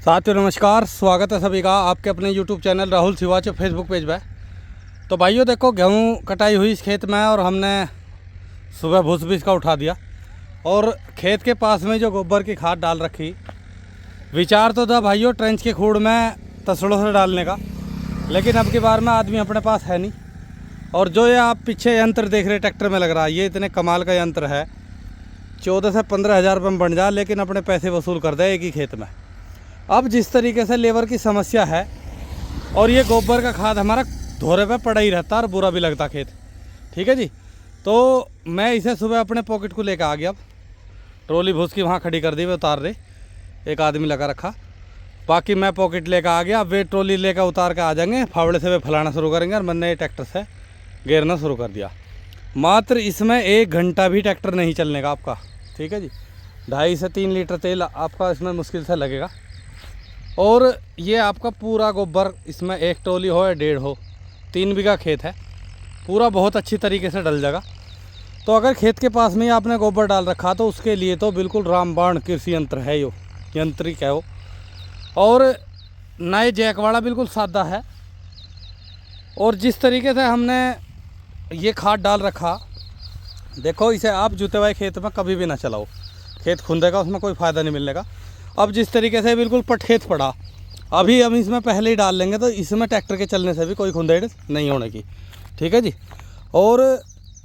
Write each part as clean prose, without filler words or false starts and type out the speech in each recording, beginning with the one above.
साथियों नमस्कार, स्वागत है सभी का आपके अपने YouTube channel Rahul Siwach Facebook page पे। तो भाइयों देखो, गेहूँ कटाई हुई इस खेत में और हमने सुबह भूस भी इसका उठा दिया और खेत के पास में जो गोबर की खाद डाल रखी। विचार तो था भाइयों ट्रेंच के खूड़ में तसड़ों से डालने का, लेकिन अब की बार में आदमी अपने पास है नहीं। और जो ये आप पीछे यंत्र देख रहे ट्रैक्टर में लग रहा है, ये इतने कमाल का यंत्र है, 14 से 15 हज़ार रुपये में बन जा, लेकिन अपने पैसे वसूल कर दे एक ही खेत में। अब जिस तरीके से लेबर की समस्या है और ये गोबर का खाद हमारा धोरे पे पड़ा ही रहता और बुरा भी लगता खेत, ठीक है जी। तो मैं इसे सुबह अपने पॉकेट को लेकर आ गया। अब ट्रॉली भूस की वहाँ खड़ी कर दी, वे उतार रहे, एक आदमी लगा रखा, बाकी मैं पॉकेट लेकर आ गया। अब वे ट्रॉली लेकर उतार कर आ जाएंगे, फावड़े से वे फैलाना शुरू करेंगे और मैंने ये ट्रैक्टर से घेरना शुरू कर दिया। मात्र इसमें 1 घंटा भी ट्रैक्टर नहीं चलने का आपका, ठीक है जी। 2.5 से 3 लीटर तेल आपका इसमें मुश्किल से लगेगा। और ये आपका पूरा गोबर इसमें 1 ट्रॉली हो या 1.5 हो, 3 बीघा खेत है, पूरा बहुत अच्छी तरीके से डल जाएगा। तो अगर खेत के पास में ही आपने गोबर डाल रखा तो उसके लिए तो बिल्कुल रामबाण कृषि यंत्र है, यो यंत्रिक है वो। और नए जैक वाला बिल्कुल सादा है। और जिस तरीके से हमने ये खाद डाल रखा, देखो इसे आप जुते हुए खेत में कभी भी ना चलाओ, खेत खुंदेगा, उसमें कोई फ़ायदा नहीं मिलने का। अब जिस तरीके से बिल्कुल पटखेत पड़ा, अभी हम इसमें पहले ही डाल लेंगे तो इसमें ट्रैक्टर के चलने से भी कोई खुंदेड़ नहीं होने की, ठीक है जी। और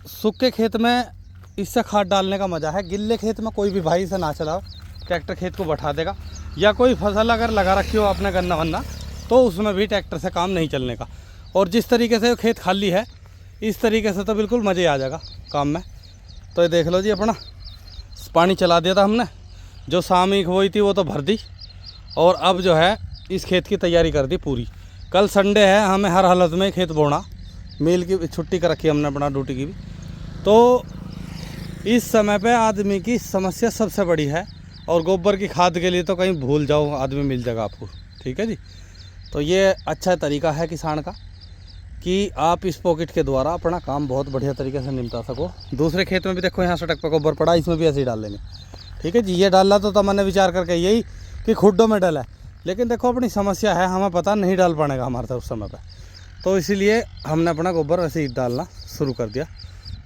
सूखे खेत में इससे खाद डालने का मज़ा है। गिल्ले खेत में कोई भी भाई से ना चलाओ, ट्रैक्टर खेत को बैठा देगा। या कोई फसल अगर लगा रखी हो आपने गन्ना वन्ना, तो उसमें भी ट्रैक्टर से काम नहीं चलने का। और जिस तरीके से खेत खाली है, इस तरीके से तो बिल्कुल मज़े आ जाएगा काम में। तो ये देख लो जी, अपना पानी चला दिया था हमने, जो सामयिक हुई थी वो तो भर दी। और अब जो है इस खेत की तैयारी कर दी पूरी। कल संडे है, हमें हर हालत में खेत बोना, मील की छुट्टी कर रखी हमने, अपना ड्यूटी की भी। तो इस समय पे आदमी की समस्या सबसे बड़ी है। और गोबर की खाद के लिए तो कहीं भूल जाओ, आदमी मिल जाएगा आपको, ठीक है जी। तो ये अच्छा तरीका है किसान का कि आप इस पॉकेट के द्वारा अपना काम बहुत बढ़िया तरीके से निपटा सको। दूसरे खेत में भी देखो, यहाँ सड़क पर गोबर पड़ा, इसमें भी ऐसे ही डाल लेंगे, ठीक है जी। ये डाला तो मैंने विचार करके यही कि खुड्डों में डला है, लेकिन देखो अपनी समस्या है, हमें पता नहीं डाल पाएगा हमारे से उस समय पे, तो इसीलिए हमने अपना गोबर ऐसे ही डालना शुरू कर दिया।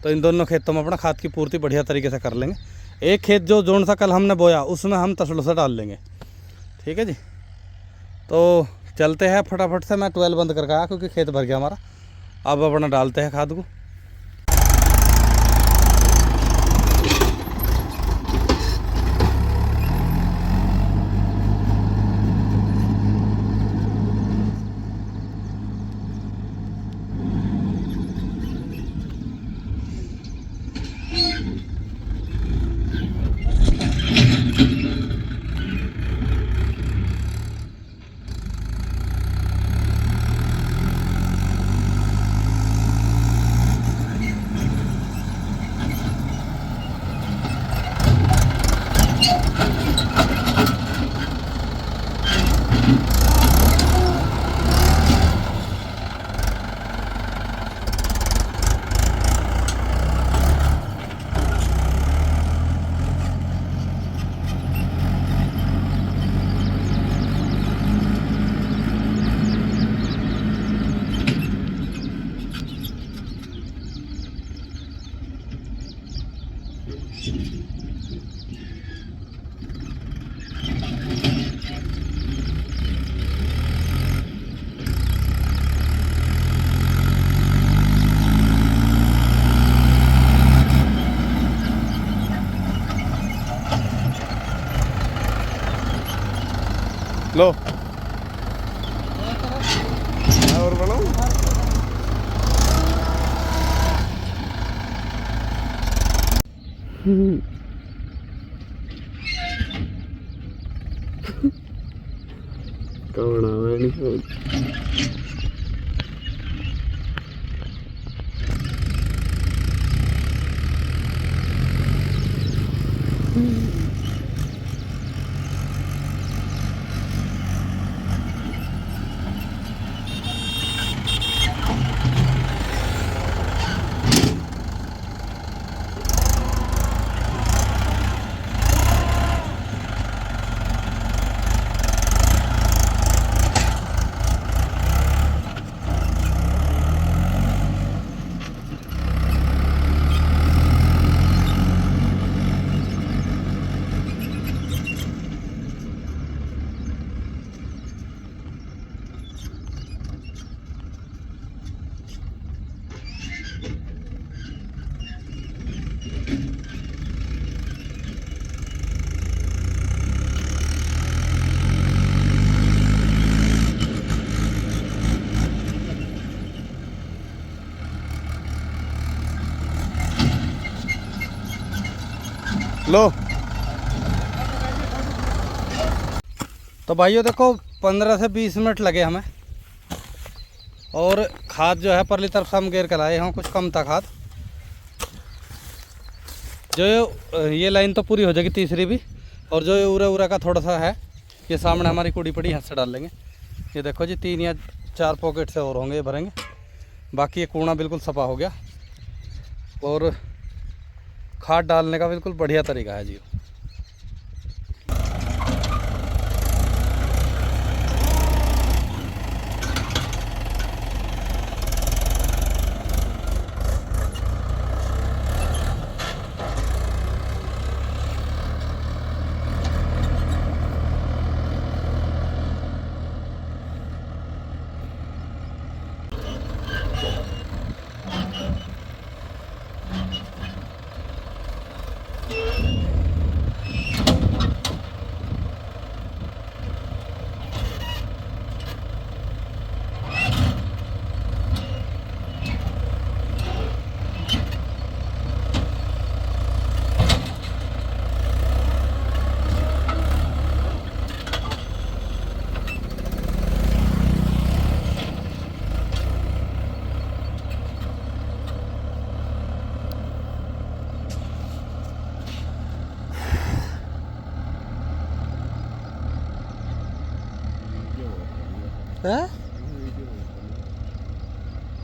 तो इन दोनों खेतों में अपना खाद की पूर्ति बढ़िया तरीके से कर लेंगे। एक खेत जो जोन सा कल हमने बोया, उसमें हम तसड़ों से डाल लेंगे, ठीक है जी। तो चलते हैं फटाफट से, मैं 12 बंद करके आया क्योंकि खेत भर गया हमारा। अब अपना डालते हैं खाद को। लो और बनाओ। कौन आवे नहीं लो। तो भाइयों देखो 15 से 20 मिनट लगे हमें, और खाद जो है परली तरफ से हम घेर कर आए हैं, कुछ कम था खाद। जो ये लाइन तो पूरी हो जाएगी तीसरी भी, और जो ये उरा उरा का थोड़ा सा है, ये सामने हमारी कुड़ी पड़ी, हाथ से डाल लेंगे। ये देखो जी 3 या 4 पॉकेट से और होंगे, ये भरेंगे। बाकी ये कूड़ा बिल्कुल सफा हो गया, और खाद डालने का बिल्कुल बढ़िया तरीका है जी।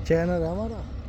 चैनल है हमारा।